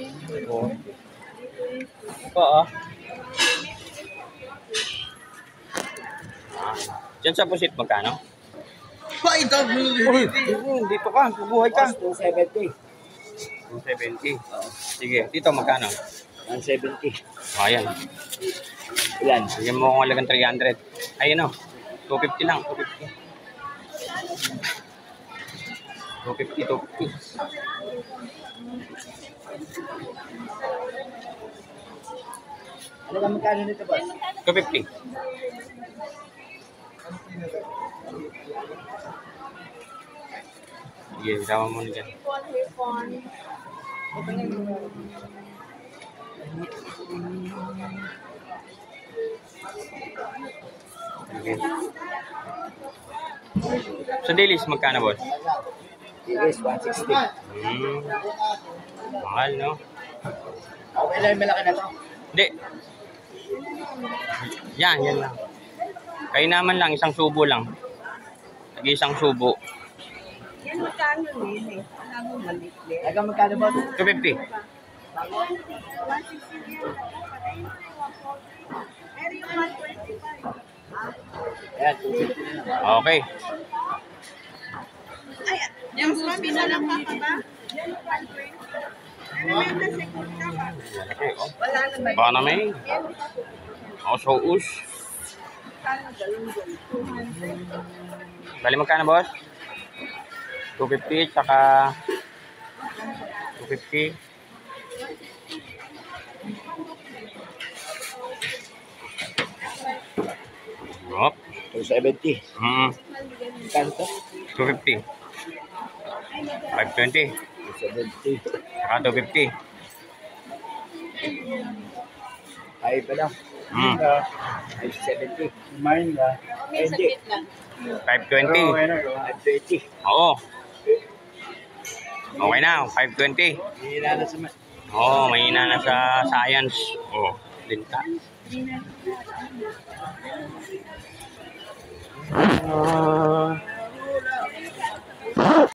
Ito Diyan sa pusit magkano? Uy, dito ka, bubuhay ka. 270. 270. Sige, dito magkano? 170. Ayan. Ilan? Sige mo kung halagang 300. Ayun o. 250 lang. 250. 250. Ano ka magkano nito, boss? 250. Sige, sama mo na dyan. Okay. Sa dilis, magkano, boss? Dilis, 160. Mahal, no? Okay lang, malaki na to. Hindi. Yan lang. Kayo naman lang, isang subo lang. Isang subo. Yan magkano din eh. Ano maliit. Aga magkano ba? 250. Pero yung 125. Ayan, 250 na lang. Okay. Ay, yung susi na lang pa ba? Yan yung 120. Ano may nasikot ka ba? Okay, oh. Wala naman. Baka na may. Osos. Kano galunggong? 200. Bali magkano, boss? 250, tsaka 250. Hop. 270. Magkano to? 250. 520. 270. Tsaka 250. Ay pa lang. 570. Kumain ka. May sakit lang. 520. 520. Oo. Okay na, 520. Hihila na sa mat. Oo, mahina na sa science. Oo, linta.